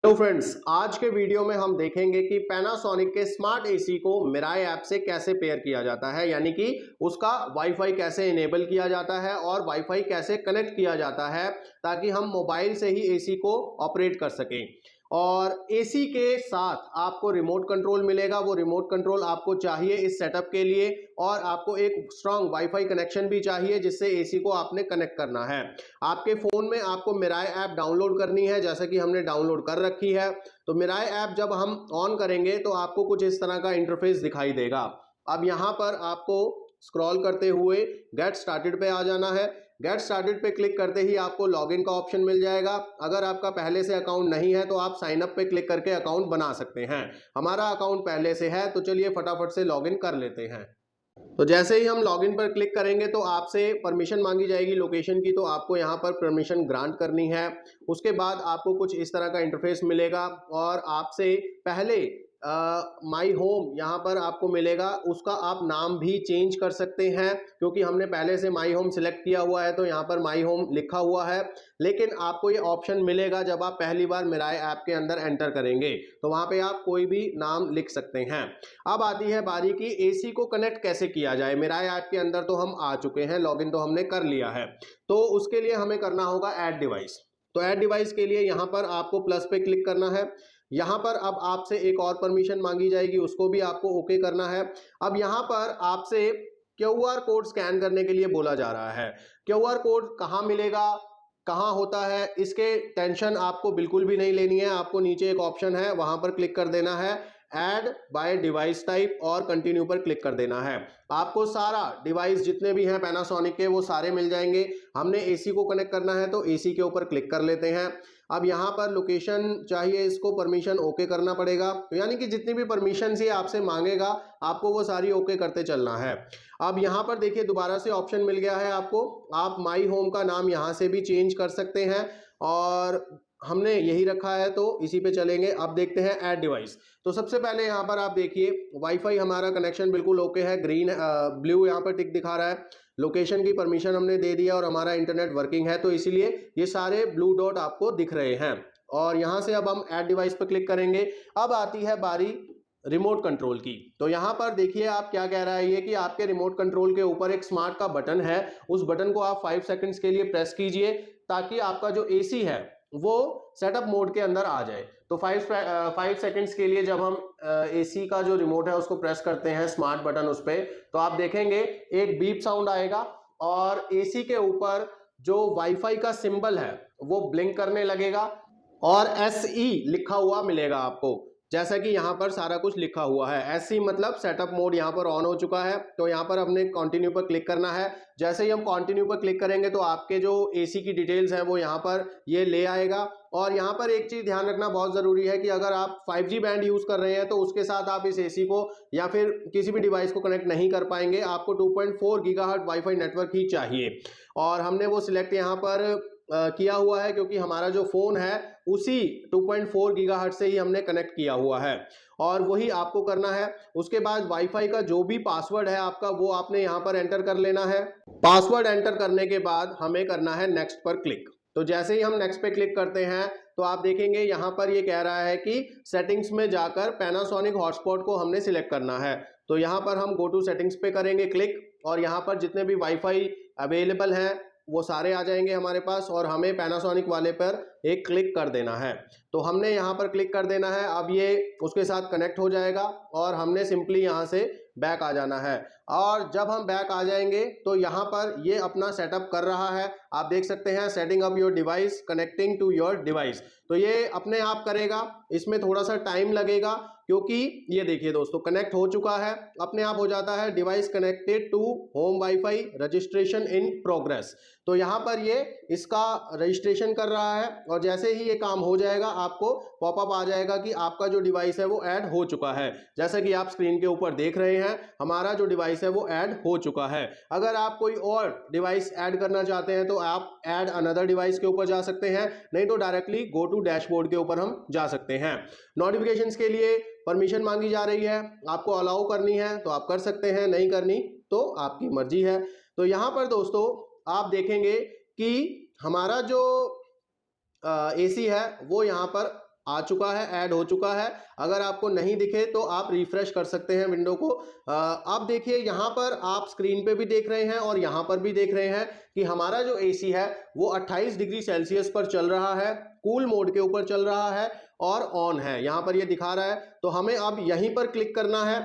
Hello friends, आज के video में हम देखेंगे कि पैनासोनिक के स्मार्ट एसी को मिराई ऐप से कैसे पेयर किया जाता है, यानी कि उसका वाईफाई कैसे इनेबल किया जाता है और वाईफाई कैसे कनेक्ट किया जाता है ताकि हम मोबाइल से ही एसी को ऑपरेट कर सकें। और एसी के साथ आपको रिमोट कंट्रोल मिलेगा। वो रिमोट कंट्रोल आपको चाहिए इस सेटअप के लिए, और आपको एक स्ट्रांग वाईफाई कनेक्शन भी चाहिए जिससे एसी को आपने कनेक्ट करना है। आपके फोन में आपको मिराई ऐप डाउनलोड करनी है, जैसा कि हमने डाउनलोड कर रखी है। तो मिराई ऐप जब हम ऑन करेंगे तो आपको कुछ इस तरह का इंटरफेस दिखाई देगा। अब यहाँ पर आपको स्क्रॉल करते हुए गेट स्टार्टेड पे आ जाना है। गेट स्टार्टेड पे क्लिक करते ही आपको लॉगिन का ऑप्शन मिल जाएगा। अगर आपका पहले से अकाउंट नहीं है तो आप साइन अप पे क्लिक करके अकाउंट बना सकते हैं। हमारा अकाउंट पहले से है तो चलिए फटाफट से लॉगिन कर लेते हैं। तो जैसे ही हम लॉगिन पर क्लिक करेंगे तो आपसे परमिशन मांगी जाएगी लोकेशन की, तो आपको यहाँ पर परमिशन ग्रांट करनी है। उसके बाद आपको कुछ इस तरह का इंटरफेस मिलेगा और आपसे पहले माई होम यहाँ पर आपको मिलेगा, उसका आप नाम भी चेंज कर सकते हैं क्योंकि हमने पहले से माई होम सिलेक्ट किया हुआ है तो यहाँ पर माई होम लिखा हुआ है। लेकिन आपको ये ऑप्शन मिलेगा जब आप पहली बार मिराई ऐप के अंदर एंटर करेंगे, तो वहाँ पे आप कोई भी नाम लिख सकते हैं। अब आती है बारी की एसी को कनेक्ट कैसे किया जाए। मिराई ऐप के अंदर तो हम आ चुके हैं, लॉगिन तो हमने कर लिया है, तो उसके लिए हमें करना होगा ऐड डिवाइस। तो ऐड डिवाइस के लिए यहाँ पर आपको प्लस पे क्लिक करना है। यहाँ पर अब आपसे एक और परमिशन मांगी जाएगी, उसको भी आपको ओके करना है। अब यहाँ पर आपसे क्यूआर कोड स्कैन करने के लिए बोला जा रहा है। क्यूआर कोड कहाँ मिलेगा, कहाँ होता है, इसके टेंशन आपको बिल्कुल भी नहीं लेनी है। आपको नीचे एक ऑप्शन है, वहां पर क्लिक कर देना है, ऐड बाय डिवाइस टाइप, और कंटिन्यू पर क्लिक कर देना है। आपको सारा डिवाइस जितने भी हैं पैनासोनिक के वो सारे मिल जाएंगे। हमने एसी को कनेक्ट करना है तो एसी के ऊपर क्लिक कर लेते हैं। अब यहाँ पर लोकेशन चाहिए, इसको परमिशन ओके करना पड़ेगा, यानी कि जितनी भी परमिशन ये आपसे मांगेगा आपको वो सारी ओके करते चलना है। अब यहाँ पर देखिए दोबारा से ऑप्शन मिल गया है आपको, आप माई होम का नाम यहाँ से भी चेंज कर सकते हैं और हमने यही रखा है तो इसी पे चलेंगे। अब देखते हैं ऐड डिवाइस। तो सबसे पहले यहाँ पर आप देखिए वाईफाई हमारा कनेक्शन बिल्कुल ओके है, ग्रीन ब्लू यहाँ पर टिक दिखा रहा है। लोकेशन की परमिशन हमने दे दिया और हमारा इंटरनेट वर्किंग है, तो इसीलिए ये सारे ब्लू डॉट आपको दिख रहे हैं। और यहाँ से अब हम ऐड डिवाइस पर क्लिक करेंगे। अब आती है बारी रिमोट कंट्रोल की। तो यहाँ पर देखिए आप क्या कह रहा है ये कि आपके रिमोट कंट्रोल के ऊपर एक स्मार्ट का बटन है, उस बटन को आप 5 सेकंड्स के लिए प्रेस कीजिए ताकि आपका जो एसी है वो सेटअप मोड के अंदर आ जाए। तो 5 सेकंड्स के लिए जब हम एसी का जो रिमोट है उसको प्रेस करते हैं स्मार्ट बटन उस पर, तो आप देखेंगे एक बीप साउंड आएगा और एसी के ऊपर जो वाईफाई का सिंबल है वो ब्लिंक करने लगेगा और SE लिखा हुआ मिलेगा आपको, जैसा कि यहाँ पर सारा कुछ लिखा हुआ है। SE मतलब सेटअप मोड यहाँ पर ऑन हो चुका है। तो यहाँ पर हमने कंटिन्यू पर क्लिक करना है। जैसे ही हम कंटिन्यू पर क्लिक करेंगे तो आपके जो एसी की डिटेल्स हैं वो यहाँ पर ये ले आएगा। और यहाँ पर एक चीज ध्यान रखना बहुत जरूरी है कि अगर आप 5G बैंड यूज कर रहे हैं तो उसके साथ आप इस एसी को या फिर किसी भी डिवाइस को कनेक्ट नहीं कर पाएंगे। आपको 2.4 गीगाहर्ट्ज वाईफाई नेटवर्क ही चाहिए, और हमने वो सिलेक्ट यहाँ पर किया हुआ है क्योंकि हमारा जो फोन है उसी 2.4 गीगाहर्ट्ज से ही हमने कनेक्ट किया हुआ है और वही आपको करना है। उसके बाद वाईफाई का जो भी पासवर्ड है आपका वो आपने यहाँ पर एंटर कर लेना है। पासवर्ड एंटर करने के बाद हमें करना है नेक्स्ट पर क्लिक। तो जैसे ही हम नेक्स्ट पे क्लिक करते हैं तो आप देखेंगे यहाँ पर ये कह रहा है कि सेटिंग्स में जाकर पैनासोनिक हॉटस्पॉट को हमने सिलेक्ट करना है। तो यहाँ पर हम गो टू सेटिंग्स पे करेंगे क्लिक, और यहाँ पर जितने भी वाईफाई अवेलेबल हैं वो सारे आ जाएंगे हमारे पास, और हमें पैनासोनिक वाले पर एक क्लिक कर देना है। तो हमने यहाँ पर क्लिक कर देना है। अब ये उसके साथ कनेक्ट हो जाएगा और हमने सिंपली यहाँ से बैक आ जाना है। और जब हम बैक आ जाएंगे तो यहाँ पर ये अपना सेटअप कर रहा है, आप देख सकते हैं setting up your device connecting to your device. तो ये अपने आप करेगा, इसमें थोड़ा सा टाइम लगेगा क्योंकि ये देखिए दोस्तों कनेक्ट हो चुका है, अपने आप हो जाता है device connected to home wifi registration in progress. तो यहाँ पर ये इसका रजिस्ट्रेशन कर रहा है और जैसे ही ये काम हो जाएगा आपको पॉपअप आ जाएगा कि आपका जो डिवाइस है वो ऐड हो चुका है। जैसा कि आप स्क्रीन के ऊपर देख रहे हैं हमारा जो डिवाइस है वो ऐड हो चुका है। अगर आप कोई और डिवाइस ऐड करना चाहते हैं तो आप ऐड अनदर डिवाइस के ऊपर जा सकते हैं, नहीं तो डायरेक्टली गो टू डैशबोर्ड के ऊपर हम जा सकते हैं। नोटिफिकेशंस के लिए परमिशन मांगी जा रही है, आपको अलाउ करनी है तो आप कर सकते हैं, नहीं करनी तो आपकी मर्जी है। तो यहाँ पर दोस्तों आप देखेंगे कि हमारा जो एसी है वो यहाँ पर आ चुका है, ऐड हो चुका है। अगर आपको नहीं दिखे तो आप रिफ्रेश कर सकते हैं विंडो को। अब देखिए यहाँ पर आप स्क्रीन पे भी देख रहे हैं और यहाँ पर भी देख रहे हैं कि हमारा जो एसी है वो 28 डिग्री सेल्सियस पर चल रहा है, कूल मोड के ऊपर चल रहा है और ऑन है, यहाँ पर ये दिखा रहा है। तो हमें अब यहीं पर क्लिक करना है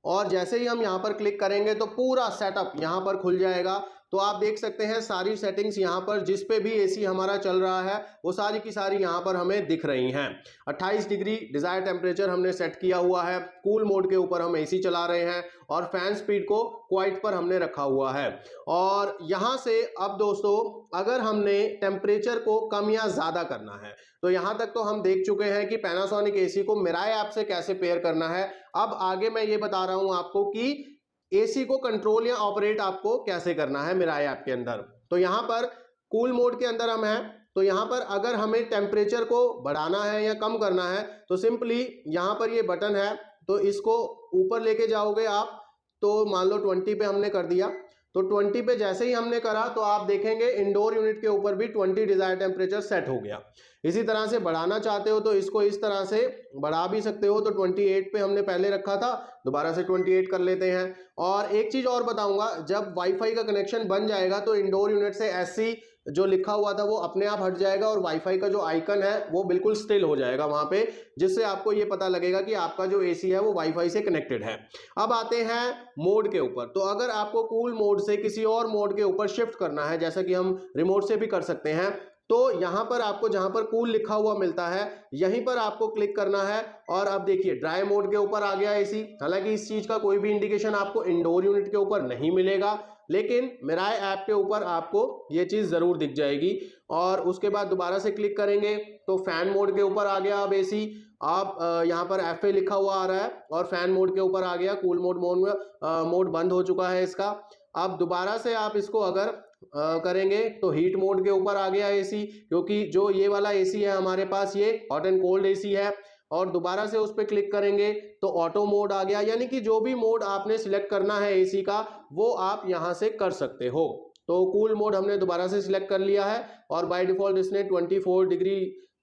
और जैसे ही हम यहाँ पर क्लिक करेंगे तो पूरा सेटअप यहाँ पर खुल जाएगा। तो आप देख सकते हैं सारी सेटिंग्स यहाँ पर जिस पे भी एसी हमारा चल रहा है वो सारी की सारी यहाँ पर हमें दिख रही हैं। 28 डिग्री डिजायर टेम्परेचर हमने सेट किया हुआ है, कूल मोड के ऊपर हम एसी चला रहे हैं और फैन स्पीड को क्वाइट पर हमने रखा हुआ है। और यहाँ से अब दोस्तों अगर हमने टेम्परेचर को कम या ज़्यादा करना है तो यहाँ तक तो हम देख चुके हैं कि पैनासोनिक एसी को मिराई ऐप से कैसे पेयर करना है। अब आगे मैं ये बता रहा हूँ आपको कि एसी को कंट्रोल या ऑपरेट आपको कैसे करना है मिराई ऐप के अंदर। तो यहाँ पर कूल मोड के अंदर हम हैं, तो यहाँ पर अगर हमें टेम्परेचर को बढ़ाना है या कम करना है तो सिंपली यहाँ पर ये बटन है, तो इसको ऊपर लेके जाओगे आप। तो मान लो 20 पे हमने कर दिया, तो 20 पे जैसे ही हमने करा तो आप देखेंगे इंडोर यूनिट के ऊपर भी 20 डिजायर टेम्परेचर सेट हो गया। इसी तरह से बढ़ाना चाहते हो तो इसको इस तरह से बढ़ा भी सकते हो। तो 28 पे हमने पहले रखा था, दोबारा से 28 कर लेते हैं। और एक चीज और बताऊंगा, जब वाईफाई का कनेक्शन बन जाएगा तो इंडोर यूनिट से एससी जो लिखा हुआ था वो अपने आप हट जाएगा और वाईफाई का जो आइकन है वो बिल्कुल स्टिल हो जाएगा वहां पे, जिससे आपको ये पता लगेगा कि आपका जो एसी है वो वाईफाई से कनेक्टेड है। अब आते हैं मोड के ऊपर। तो अगर आपको कूल मोड से किसी और मोड के ऊपर शिफ्ट करना है, जैसा कि हम रिमोट से भी कर सकते हैं, तो यहां पर आपको जहां पर कूल लिखा हुआ मिलता है यहीं पर आपको क्लिक करना है। और अब देखिए ड्राई मोड के ऊपर आ गया एसी। हालांकि इस चीज का कोई भी इंडिकेशन आपको इंडोर यूनिट के ऊपर नहीं मिलेगा, लेकिन मिराई ऐप के ऊपर आपको ये चीज जरूर दिख जाएगी। और उसके बाद दोबारा से क्लिक करेंगे तो फैन मोड के ऊपर आ गया अब एसी। आप यहाँ पर FA लिखा हुआ आ रहा है और फैन मोड के ऊपर आ गया। कूल मोड बंद हो चुका है इसका। अब दोबारा से आप इसको अगर करेंगे तो हीट मोड के ऊपर आ गया एसी, क्योंकि जो ये वाला एसी है हमारे पास ये हॉट एंड कोल्ड एसी है। और दोबारा से उस पर क्लिक करेंगे तो ऑटो मोड आ गया, यानी कि जो भी मोड आपने सिलेक्ट करना है एसी का वो आप यहां से कर सकते हो। तो कूल मोड हमने दोबारा से सिलेक्ट कर लिया है और बाय डिफॉल्ट इसने 24 डिग्री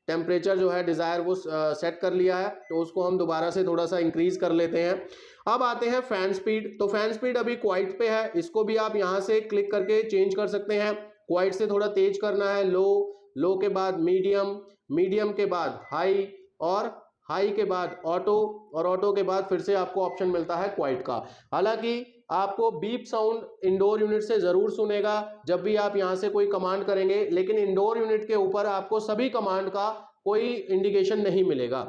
टेम्परेचर जो है डिजायर वो सेट कर लिया है। तो उसको हम दोबारा से थोड़ा सा इंक्रीज कर लेते हैं। अब आते हैं फैन स्पीड। तो फैन स्पीड अभी क्वाइट पे है, इसको भी आप यहां से क्लिक करके चेंज कर सकते हैं। क्वाइट से थोड़ा तेज करना है, लो के बाद मीडियम के बाद हाई और हाई के बाद ऑटो और ऑटो के बाद फिर से आपको ऑप्शन मिलता है क्वाइट का। हालांकि आपको बीप साउंड इंडोर यूनिट से जरूर सुनेगा जब भी आप यहां से कोई कमांड करेंगे, लेकिन इंडोर यूनिट के ऊपर आपको सभी कमांड का कोई इंडिकेशन नहीं मिलेगा।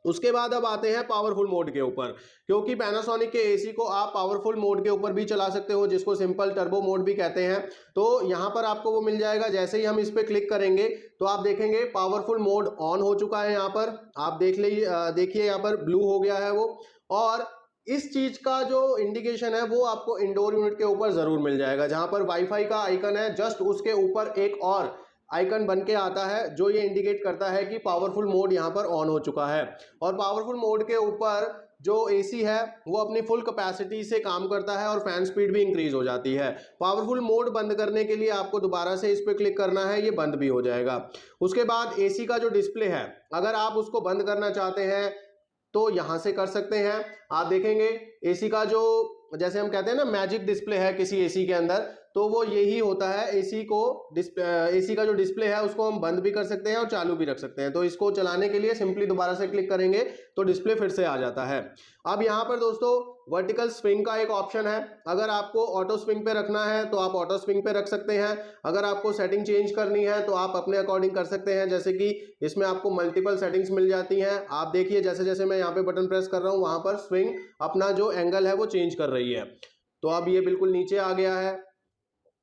उसके बाद अब आते हैं पावरफुल मोड के ऊपर, क्योंकि पैनासोनिक के एसी को आप पावरफुल मोड के ऊपर भी चला सकते हो, जिसको सिंपल टर्बो मोड भी कहते हैं। तो यहाँ पर आपको वो मिल जाएगा। जैसे ही हम इस पर क्लिक करेंगे तो आप देखेंगे पावरफुल मोड ऑन हो चुका है। यहाँ पर आप देखिए यहाँ पर ब्लू हो गया है वो। और इस चीज का जो इंडिकेशन है वो आपको इंडोर यूनिट के ऊपर जरूर मिल जाएगा। जहां पर वाईफाई का आइकन है जस्ट उसके ऊपर एक और आइकन बन के आता है जो ये इंडिकेट करता है कि पावरफुल मोड यहाँ पर ऑन हो चुका है। और पावरफुल मोड के ऊपर जो एसी है वो अपनी फुल कैपेसिटी से काम करता है और फैन स्पीड भी इंक्रीज हो जाती है। पावरफुल मोड बंद करने के लिए आपको दोबारा से इस पर क्लिक करना है, ये बंद भी हो जाएगा। उसके बाद एसी का जो डिस्प्ले है अगर आप उसको बंद करना चाहते हैं तो यहां से कर सकते हैं। आप देखेंगे एसी का जो जैसे हम कहते हैं ना मैजिक डिस्प्ले है किसी एसी के अंदर, तो वो यही होता है। एसी का जो डिस्प्ले है उसको हम बंद भी कर सकते हैं और चालू भी रख सकते हैं। तो इसको चलाने के लिए सिंपली दोबारा से क्लिक करेंगे तो डिस्प्ले फिर से आ जाता है। अब यहाँ पर दोस्तों वर्टिकल स्विंग का एक ऑप्शन है। अगर आपको ऑटो स्विंग पे रखना है तो आप ऑटो स्विंग पे रख सकते हैं। अगर आपको सेटिंग चेंज करनी है तो आप अपने अकॉर्डिंग कर सकते हैं, जैसे कि इसमें आपको मल्टीपल सेटिंग्स मिल जाती हैं। आप देखिए जैसे जैसे मैं यहाँ पे बटन प्रेस कर रहा हूँ वहां पर स्विंग अपना जो एंगल है वो चेंज कर रही है। तो अब ये बिल्कुल नीचे आ गया है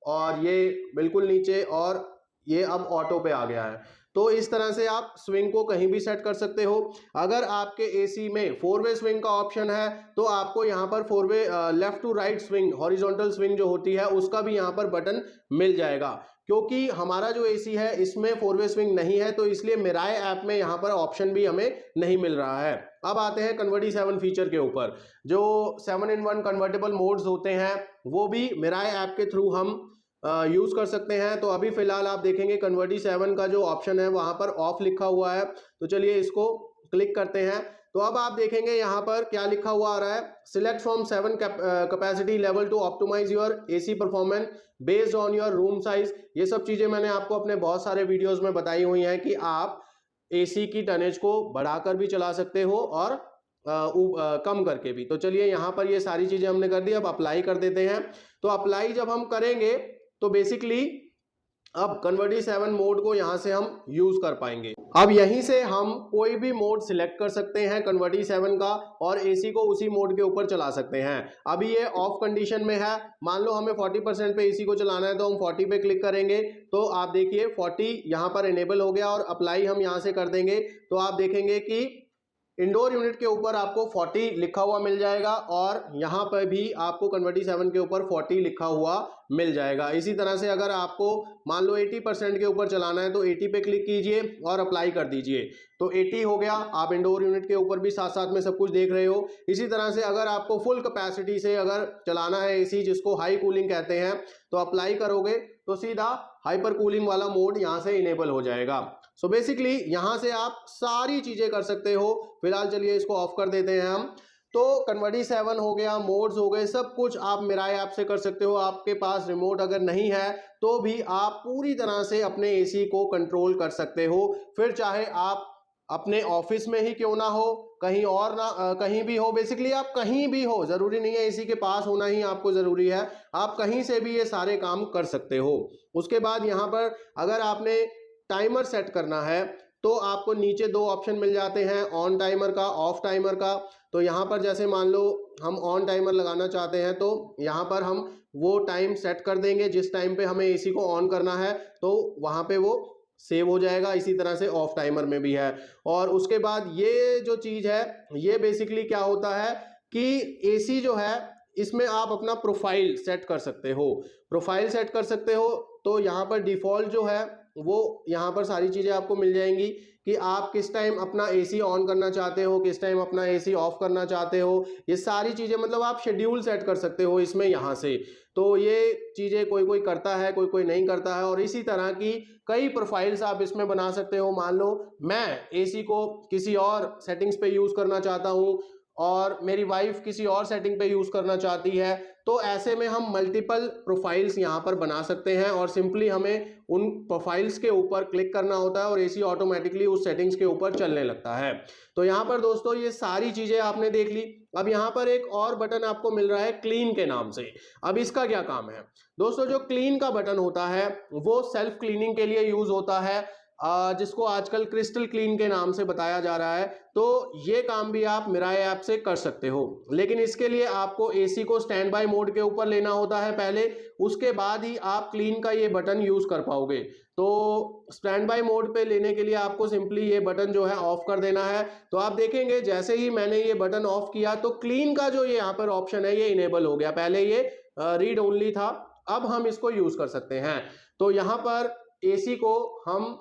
और ये बिल्कुल नीचे और ये अब ऑटो पे आ गया है। तो इस तरह से आप स्विंग को कहीं भी सेट कर सकते हो। अगर आपके एसी में 4 वे स्विंग का ऑप्शन है तो आपको यहाँ पर 4 way left to right swing horizontal swing जो होती है उसका भी यहाँ पर बटन मिल जाएगा। क्योंकि हमारा जो एसी है इसमें 4 वे स्विंग नहीं है तो इसलिए मिराई ऐप में यहाँ पर ऑप्शन भी हमें नहीं मिल रहा है। अब आते हैं कन्वर्टी 7 फीचर के ऊपर। जो 7-in-1 कन्वर्टेबल मोड्स होते हैं वो भी मिराई ऐप के थ्रू हम यूज कर सकते हैं। तो अभी फिलहाल आप देखेंगे कन्वर्टी7 का जो ऑप्शन है वहां पर ऑफ लिखा हुआ है। तो चलिए इसको क्लिक करते हैं। तो अब आप देखेंगे यहाँ पर क्या लिखा हुआ आ रहा है, select from 7 capacity level to optimise your AC performance based on your room size. ये सब चीजें मैंने आपको अपने बहुत सारे वीडियोस में बताई हुई हैं कि आप एसी की टनेज को बढ़ाकर भी चला सकते हो और कम करके भी। तो चलिए यहाँ पर ये सारी चीजें हमने कर दी, अब अप्लाई कर देते हैं। तो अप्लाई जब हम करेंगे तो बेसिकली अब कन्वर्टी7 मोड को यहां से हम यूज कर पाएंगे। अब यहीं से हम कोई भी मोड सिलेक्ट कर सकते हैं कन्वर्टी7 का और एसी को उसी मोड के ऊपर चला सकते हैं। अभी ये ऑफ कंडीशन में है, मान लो हमें 40% पे एसी को चलाना है तो हम 40 पे क्लिक करेंगे तो आप देखिए 40 यहां पर इनेबल हो गया और अप्लाई हम यहां से कर देंगे तो आप देखेंगे कि इंडोर यूनिट के ऊपर आपको 40 लिखा हुआ मिल जाएगा और यहाँ पर भी आपको कन्वर्टी7 के ऊपर 40 लिखा हुआ मिल जाएगा। इसी तरह से अगर आपको मान लो 80% के ऊपर चलाना है तो 80 पे क्लिक कीजिए और अप्लाई कर दीजिए तो 80 हो गया। आप इंडोर यूनिट के ऊपर भी साथ साथ में सब कुछ देख रहे हो। इसी तरह से अगर आपको फुल कैपेसिटी से अगर चलाना है एसी, जिसको हाई कूलिंग कहते हैं, तो अप्लाई करोगे तो सीधा हाइपर कूलिंग वाला मोड यहाँ से इनेबल हो जाएगा। सो बेसिकली यहां से आप सारी चीजें कर सकते हो। फिलहाल चलिए इसको ऑफ कर देते हैं हम। तो कन्वर्टी7 हो गया, मोड्स हो गए, सब कुछ आप मिराई ऐप से कर सकते हो। आपके पास रिमोट अगर नहीं है तो भी आप पूरी तरह से अपने एसी को कंट्रोल कर सकते हो। फिर चाहे आप अपने ऑफिस में ही क्यों ना हो, कहीं और ना कहीं भी हो, बेसिकली आप कहीं भी हो, जरूरी नहीं है एसी के पास होना ही आपको जरूरी है, आप कहीं से भी ये सारे काम कर सकते हो। उसके बाद यहाँ पर अगर आपने टाइमर सेट करना है तो आपको नीचे दो ऑप्शन मिल जाते हैं, ऑन टाइमर का, ऑफ टाइमर का। तो यहाँ पर जैसे मान लो हम ऑन टाइमर लगाना चाहते हैं तो यहाँ पर हम वो टाइम सेट कर देंगे जिस टाइम पे हमें एसी को ऑन करना है, तो वहाँ पे वो सेव हो जाएगा। इसी तरह से ऑफ टाइमर में भी है। और उसके बाद ये जो चीज़ है ये बेसिकली क्या होता है कि एसी जो है इसमें आप अपना प्रोफाइल सेट कर सकते हो। प्रोफाइल सेट कर सकते हो तो यहाँ पर डिफॉल्ट जो है वो यहाँ पर सारी चीज़ें आपको मिल जाएंगी कि आप किस टाइम अपना एसी ऑन करना चाहते हो, किस टाइम अपना एसी ऑफ करना चाहते हो। ये सारी चीज़ें मतलब आप शेड्यूल सेट कर सकते हो इसमें यहाँ से। तो ये चीज़ें कोई कोई करता है, कोई कोई नहीं करता है। और इसी तरह की कई प्रोफाइल्स आप इसमें बना सकते हो। मान लो मैं एसी को किसी और सेटिंग्स पे यूज़ करना चाहता हूँ और मेरी वाइफ किसी और सेटिंग पे यूज़ करना चाहती है, तो ऐसे में हम मल्टीपल प्रोफाइल्स यहाँ पर बना सकते हैं और सिंपली हमें उन प्रोफाइल्स के ऊपर क्लिक करना होता है और एसी ऑटोमेटिकली उस सेटिंग्स के ऊपर चलने लगता है। तो यहाँ पर दोस्तों ये सारी चीज़ें आपने देख ली। अब यहाँ पर एक और बटन आपको मिल रहा है क्लीन के नाम से। अब इसका क्या काम है दोस्तों? जो क्लीन का बटन होता है वो सेल्फ क्लीनिंग के लिए यूज होता है, जिसको आजकल क्रिस्टल क्लीन के नाम से बताया जा रहा है। तो ये काम भी आप मिराई ऐप से कर सकते हो, लेकिन इसके लिए आपको एसी को स्टैंड बाय मोड के ऊपर लेना होता है पहले, उसके बाद ही आप क्लीन का ये बटन यूज कर पाओगे। तो स्टैंड बाय मोड पे लेने के लिए आपको सिंपली ये बटन जो है ऑफ कर देना है। तो आप देखेंगे जैसे ही मैंने ये बटन ऑफ किया तो क्लीन का जो ये यहाँ पर ऑप्शन है ये इनेबल हो गया। पहले ये रीड ओनली था, अब हम इसको यूज कर सकते हैं। तो यहाँ पर एसी को हम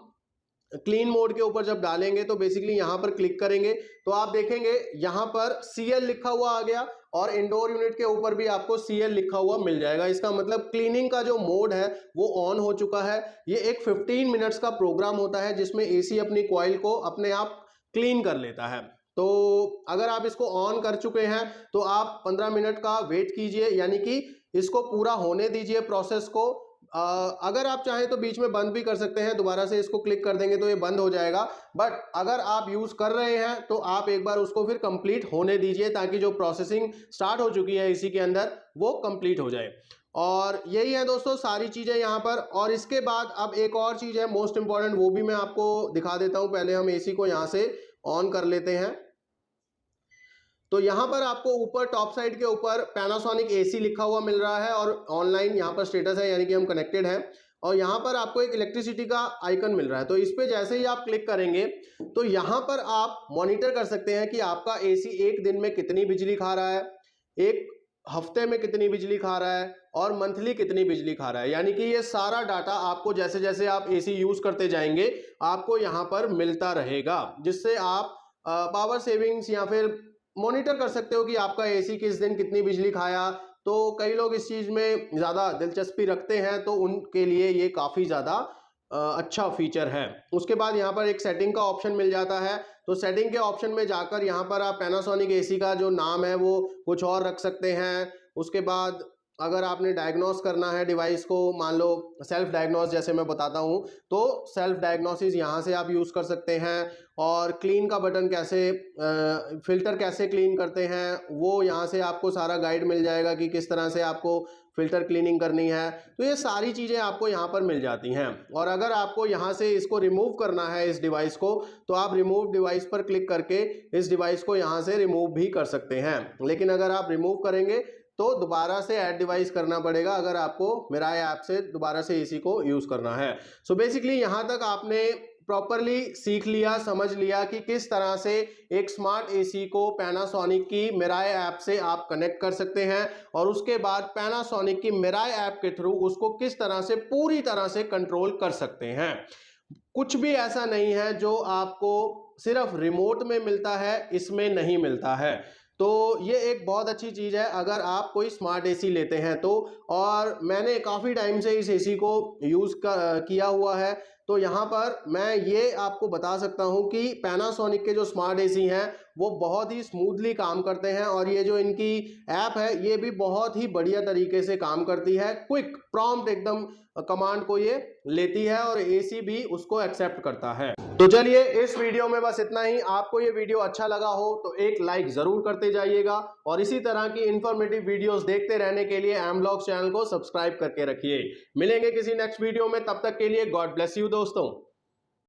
क्लीन मोड के ऊपर जब डालेंगे तो बेसिकली यहां पर क्लिक करेंगे तो आप देखेंगे यहां पर CL लिखा हुआ आ गया और इंडोर यूनिट के ऊपर भी आपको CL लिखा हुआ मिल जाएगा। इसका मतलब क्लीनिंग का जो मोड है वो ऑन हो चुका है। ये एक 15 मिनट्स का प्रोग्राम होता है जिसमें एसी अपनी कॉइल को अपने आप क्लीन कर लेता है। तो अगर आप इसको ऑन कर चुके हैं तो आप 15 मिनट का वेट कीजिए, यानी कि इसको पूरा होने दीजिए प्रोसेस को। अगर आप चाहें तो बीच में बंद भी कर सकते हैं, दोबारा से इसको क्लिक कर देंगे तो ये बंद हो जाएगा। बट अगर आप यूज कर रहे हैं तो आप एक बार उसको फिर कंप्लीट होने दीजिए ताकि जो प्रोसेसिंग स्टार्ट हो चुकी है इसी के अंदर वो कंप्लीट हो जाए। और यही है दोस्तों सारी चीजें यहाँ पर। और इसके बाद अब एक और चीज है मोस्ट इंपॉर्टेंट, वो भी मैं आपको दिखा देता हूं। पहले हम एसी को यहाँ से ऑन कर लेते हैं। तो यहाँ पर आपको ऊपर टॉप साइड के ऊपर पैनासोनिक एसी लिखा हुआ मिल रहा है और ऑनलाइन यहाँ पर स्टेटस है, यानी कि हम कनेक्टेड हैं। और यहाँ पर आपको एक इलेक्ट्रिसिटी का आइकन मिल रहा है, तो इस पे जैसे ही आप क्लिक करेंगे तो यहाँ पर आप मॉनिटर कर सकते हैं कि आपका एसी एक दिन में कितनी बिजली खा रहा है, एक हफ्ते में कितनी बिजली खा रहा है और मंथली कितनी बिजली खा रहा है। यानी कि ये सारा डाटा आपको जैसे जैसे आप एसी यूज करते जाएंगे आपको यहाँ पर मिलता रहेगा, जिससे आप पावर सेविंग्स या फिर मॉनिटर कर सकते हो कि आपका एसी किस दिन कितनी बिजली खाया, तो कई लोग इस चीज़ में ज़्यादा दिलचस्पी रखते हैं, तो उनके लिए ये काफ़ी ज़्यादा अच्छा फीचर है। उसके बाद यहाँ पर एक सेटिंग का ऑप्शन मिल जाता है, तो सेटिंग के ऑप्शन में जाकर यहाँ पर आप पैनासोनिक एसी का जो नाम है वो कुछ और रख सकते हैं। उसके बाद अगर आपने डायग्नोस करना है डिवाइस को, मान लो सेल्फ डायग्नोस जैसे मैं बताता हूँ, तो सेल्फ डायग्नोसिस यहाँ से आप यूज़ कर सकते हैं। और क्लीन का बटन कैसे, फ़िल्टर कैसे क्लीन करते हैं, वो यहाँ से आपको सारा गाइड मिल जाएगा कि किस तरह से आपको फ़िल्टर क्लीनिंग करनी है। तो ये सारी चीज़ें आपको यहाँ पर मिल जाती हैं। और अगर आपको यहाँ से इसको रिमूव करना है इस डिवाइस को, तो आप रिमूव डिवाइस पर क्लिक करके इस डिवाइस को यहाँ से रिमूव भी कर सकते हैं। लेकिन अगर आप रिमूव करेंगे तो दोबारा से ऐड डिवाइस करना पड़ेगा, अगर आपको मिराई ऐप से दोबारा से एसी को यूज़ करना है। सो बेसिकली यहाँ तक आपने प्रॉपरली सीख लिया, समझ लिया कि किस तरह से एक स्मार्ट एसी को पैनासोनिक की मिराई ऐप से आप कनेक्ट कर सकते हैं, और उसके बाद पैनासोनिक की मिराई ऐप के थ्रू उसको किस तरह से पूरी तरह से कंट्रोल कर सकते हैं। कुछ भी ऐसा नहीं है जो आपको सिर्फ रिमोट में मिलता है, इसमें नहीं मिलता है। तो ये एक बहुत अच्छी चीज़ है अगर आप कोई स्मार्ट एसी लेते हैं तो। और मैंने काफ़ी टाइम से इस एसी को यूज़ किया हुआ है, तो यहाँ पर मैं ये आपको बता सकता हूँ कि पैनासोनिक के जो स्मार्ट एसी हैं वो बहुत ही स्मूथली काम करते हैं, और ये जो इनकी ऐप है ये भी बहुत ही बढ़िया तरीके से काम करती है। क्विक प्रॉम्प्ट एकदम कमांड को ये लेती है, और एसी भी उसको एक्सेप्ट करता है। तो चलिए इस वीडियो में बस इतना ही। आपको ये वीडियो अच्छा लगा हो तो एक लाइक जरूर करते जाइएगा, और इसी तरह की इंफॉर्मेटिव वीडियोस देखते रहने के लिए एमब्लॉग्स चैनल को सब्सक्राइब करके रखिए। मिलेंगे किसी नेक्स्ट वीडियो में, तब तक के लिए गॉड ब्लेस यू दोस्तों।